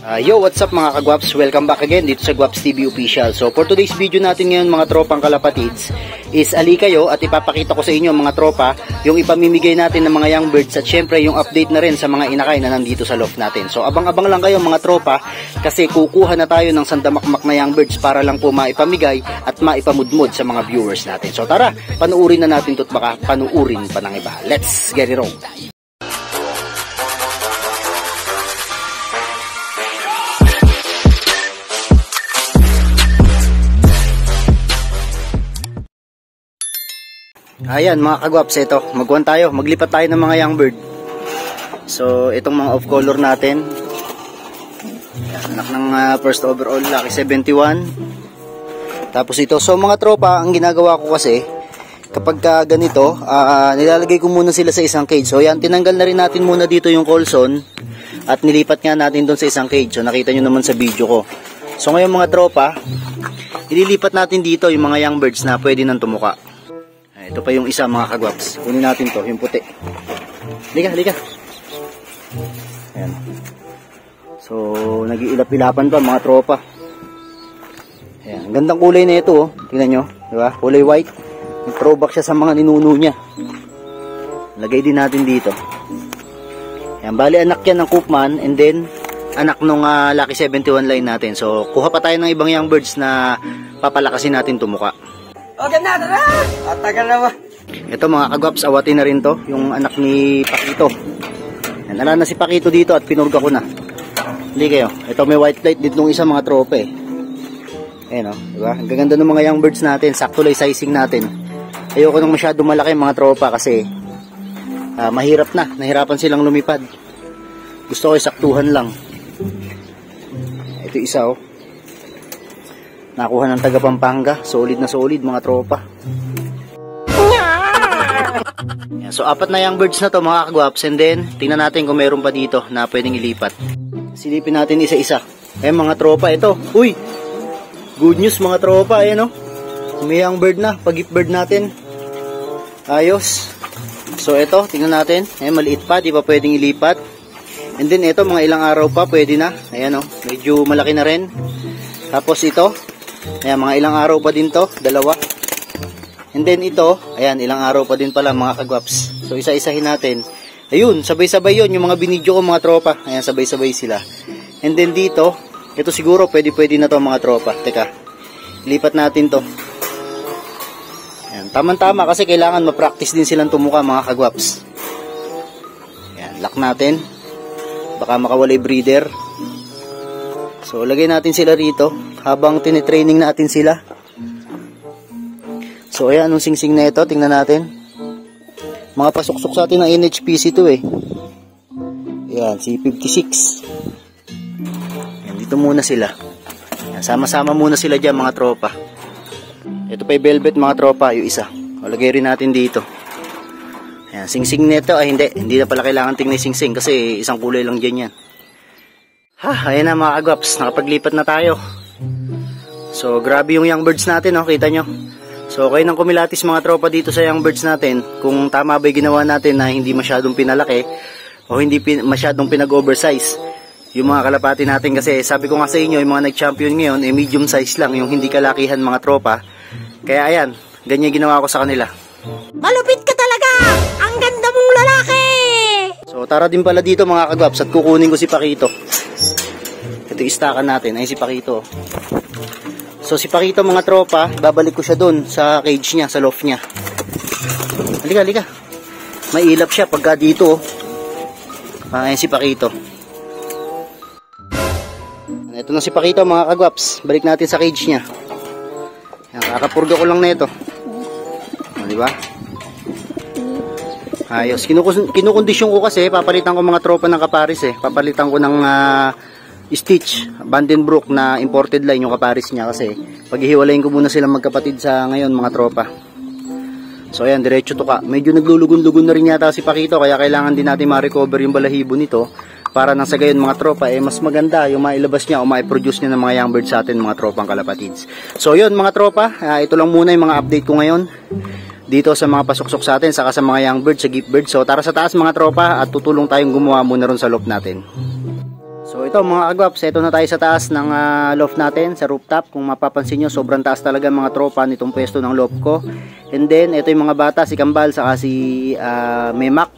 Yo, what's up mga kagwaps? Welcome back again dito sa Gwaps TV Official. So for today's video natin ngayon mga tropang kalapatids is ali kayo at ipapakita ko sa inyo mga tropa yung ipamimigay natin ng mga young birds at syempre yung update na rin sa mga inakay na nandito sa loft natin. So abang-abang lang kayo mga tropa kasi kukuha na tayo ng sandamakmak na young birds para lang po maipamigay at maipamudmod sa mga viewers natin. So tara, panuurin na natin ito at baka panuurin pa ng iba. Let's get it on! Ayan mga kagwaps, ito, maglipat tayo ng mga young bird. So itong mga off color natin, anak ng first overall, Lucky 71. Tapos ito, so mga tropa, ang ginagawa ko kasi kapag ganito, nilalagay ko muna sila sa isang cage. So yan, tinanggal na rin natin muna dito yung colson at nilipat nga natin doon sa isang cage. So nakita nyo naman sa video ko. So ngayon mga tropa, ililipat natin dito yung mga young birds na pwede nang tumuka. Ito pa yung isa mga kagwaps. Kunin natin to, yung puti. Halika. Ayan. So, nag-iilap-ilapan pa mga tropa. Ayan. Gandang kulay na ito, oh. Tingnan nyo. Diba? Kulay white. Throwback siya sa mga ninuno niya. Lagay din natin dito. Ayan. Bali, anak yan ng Koopman. And then, anak nung Lucky 71 line natin. So, kuha pa tayo ng ibang young birds na papalakasin natin tumuka. Okay na, tara! At tagal naman. Ito mga kagwaps, awatin na rin to, yung anak ni Pakito. Yan, ala na si Pakito dito at pinurga ko na. Hindi kayo. Ito may white light dito ng isa mga trope. Ayan o, diba? Ang gaganda ng mga young birds natin, sakto lang sizing natin. Ayoko nang masyado malaki mga tropa kasi mahirap na, nahirapan silang lumipad. Gusto ko saktuhan lang. Ito isa o. Nakuha ng taga Pampanga. Solid na solid mga tropa. Yan, so apat na young birds na to mga kagwaps. And then tingnan natin kung meron pa dito na pwedeng ilipat. Silipin natin isa-isa. Mga tropa ito. Uy! Good news mga tropa. Ayan o. May young bird na. Pag-gift bird natin. Ayos. So ito, tingnan natin. Maliit pa. Di pa pwedeng ilipat. And then ito, mga ilang araw pa pwede na. Ayan o. Medyo malaki na rin. Tapos ito. Ayan, mga ilang araw pa din to, dalawa. And then ito, ayan, ilang araw pa din pala mga kagwaps. So isa-isahin natin. Ayun, sabay-sabay yun, yung mga binidyo ko mga tropa. Ayan, sabay-sabay sila. And then dito, ito siguro pwede na to mga tropa. Teka, lipat natin to. Ayan, tama-tama kasi kailangan ma-practice din silang tumuka mga kagwaps. Ayan, lock natin. Baka makawalay breeder. So, lagay natin sila rito habang tinitraining natin sila. So, ayan, anong singsing na ito? Tingnan natin. Mga pasuksok sa atin ng NHPC ito eh. Ayan, C56. Ayan, dito muna sila. Sama-sama muna sila dyan mga tropa. Ito pa yung velvet mga tropa, yung isa. O, lagay rin natin dito. Ayan, singsing na ito. Ay, hindi na pala kailangan tingnan singsing kasi isang kulay lang dyan yan. Ayan na mga kagwaps, nakapaglipat na tayo. So grabe yung young birds natin, oh, kita nyo. So kayo nang kumilatis mga tropa dito sa young birds natin, kung tama ba yung ginawa natin na hindi masyadong pinalaki o hindi masyadong pinag-oversize yung mga kalapati natin. Kasi sabi ko nga sa inyo, yung mga nag-champion ngayon medium size lang, yung hindi kalakihan mga tropa. Kaya ayan, ganyan ginawa ko sa kanila. Malupit ka talaga! Ang ganda mong lalaki! So tara din pala dito mga kagwaps at kukunin ko si Pakito. Ito istakan natin, ay si Pakito. So si Pakito mga tropa, babalik ko siya doon sa cage niya, sa loft niya. Halika. May ilap siya pagka dito. Ayan si Pakito. Ito na si Pakito mga kagwaps. Balik natin sa cage niya. Kakapurga ko lang na ito. Diba? Ayos. Kinukondisyon ko kasi, papalitan ko mga tropa ng kaparis eh. Papalitan ko ng Stitch, Vandenbroek na imported line yung kaparis niya kasi paghihiwalayin ko muna silang magkapatid sa ngayon mga tropa. So ayan, diretso to ka. Medyo naglulugon-lugon na rin yata si Pakito kaya kailangan din natin ma-recover yung balahibo nito para nang sa gayon mga tropa mas maganda yung mailabas niya o ma-produce niya ng mga young birds sa atin mga tropang kalapatids. So yun mga tropa, ito lang muna yung mga update ko ngayon dito sa mga pasuksok sa atin saka sa mga young birds, sa gift birds. So tara sa taas mga tropa at tutulong tayong gumawa muna ron sa loft natin. So ito ito mga kagwaps, ito na tayo sa taas ng loft natin, sa rooftop. Kung mapapansin nyo, sobrang taas talaga mga tropa nitong pwesto ng loft ko. And then, ito yung mga bata, si Kambal, saka si Memak.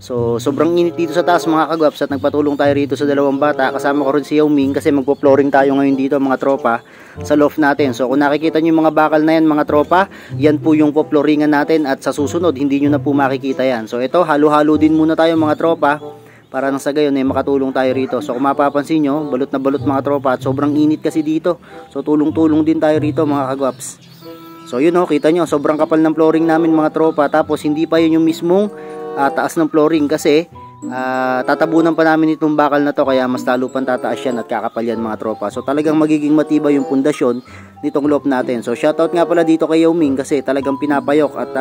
So, sobrang init dito sa taas mga kagwaps at nagpatulong tayo rito sa dalawang bata. Kasama ko rin si Yao Ming kasi magpo-flooring tayo ngayon dito mga tropa sa loft natin. So, kung nakikita nyo yung mga bakal na yan mga tropa, yan po yung po-flooringan natin at sa susunod, hindi nyo na po makikita yan. So, ito, halo-halo din muna tayo mga tropa para nang sa gayon makatulong tayo rito. So, kung mapapansin nyo, balot na balot mga tropa at sobrang init kasi dito. So, tulong-tulong din tayo rito mga kagwaps. So, yun kita nyo, sobrang kapal ng flooring namin mga tropa. Tapos, hindi pa yun yung mismong taas ng flooring kasi tatabunan pa namin itong bakal na to kaya mas lalo pang tataas yan at kakapal yan mga tropa. So talagang magiging matibay yung pundasyon nitong loft natin. So shoutout nga pala dito kay Yao Ming kasi talagang pinapayok at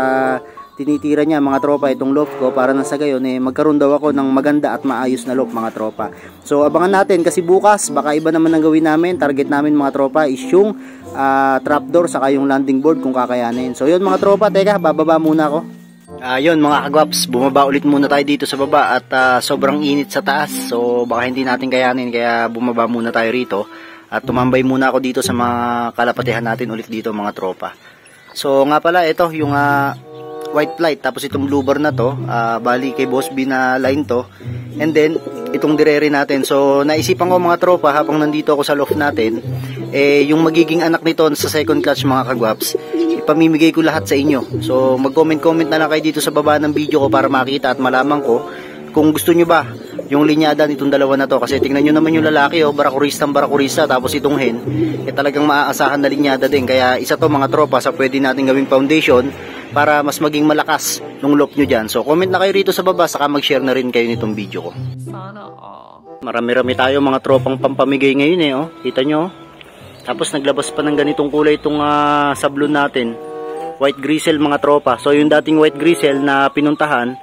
tinitira niya mga tropa itong loft ko para nang sa gayon magkaroon daw ako ng maganda at maayos na loft mga tropa. So abangan natin kasi bukas baka iba naman ang gawin namin. Target namin mga tropa is yung trapdoor saka yung landing board kung kakayanin. So yun mga tropa, teka bababa muna ako. Yun mga kagwaps, bumaba ulit muna tayo dito sa baba at sobrang init sa taas. So baka hindi natin kayanin kaya bumaba muna tayo rito. At tumambay muna ako dito sa mga kalapatihan natin ulit dito mga tropa. So nga pala ito yung white light tapos itong blue bar na to. Bali kay Boss B na line to. And then itong direre natin. So naisipan ko mga tropa habang nandito ako sa loft natin. Yung magiging anak nito sa second clutch mga kagwaps, ipamimigay ko lahat sa inyo. So mag-comment na lang kayo dito sa baba ng video ko para makita at malaman ko kung gusto nyo ba yung linyada nitong dalawa na to. Kasi tingnan nyo naman yung lalaki barakurista tapos itong hen talagang maaasahan na linyada din. Kaya isa to mga tropa sa pwede natin gawing foundation para mas maging malakas nung loft nyo dyan. So comment na kayo rito sa baba saka mag-share na rin kayo nitong video ko. Marami-rami tayo mga tropang pampamigay ngayon kita nyo. Tapos naglabas pa ng ganitong kulay itong sablon natin. White gristle mga tropa. So yung dating white gristle na pinuntahan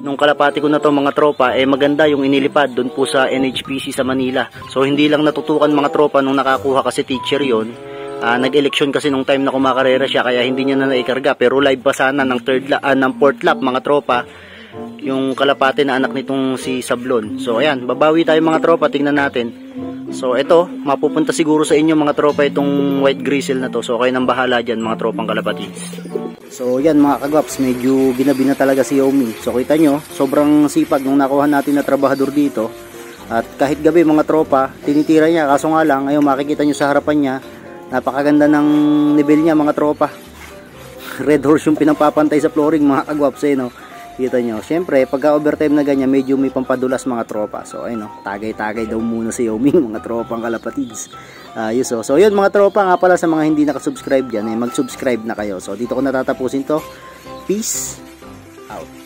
nung kalapati ko na to mga tropa, maganda yung inilipad doon po sa NHPC sa Manila. So hindi lang natutukan mga tropa nung nakakuha kasi teacher yon. Nag-election kasi nung time na kumakarera siya kaya hindi niya na naikarga. Pero live pa sana ng fourth lap mga tropa yung kalapati na anak nitong si Sablon. So ayan, babawi tayo mga tropa, tingnan natin. So ito, mapupunta siguro sa inyo mga tropa itong white gristle na to. So kayo nang bahala dyan mga tropang kalapatids. So yan mga kagwaps, medyo ginabi na talaga si Yao Ming. So kita nyo, sobrang sipag nung nakuha natin na trabahador dito. At kahit gabi mga tropa, tinitira niya. Kaso nga lang, ngayon makikita nyo sa harapan niya, napakaganda ng level niya mga tropa. Red horse yung pinapapantay sa flooring mga kagwaps no. Kita nyo, syempre pagka overtime na ganyan medyo may pampadulas mga tropa. So ayun tagay-tagay daw muna si Yao Ming mga tropang kalapatids. So yun mga tropa, nga pala sa mga hindi nakasubscribe dyan mag-subscribe na kayo. So dito ko natatapusin to. Peace out.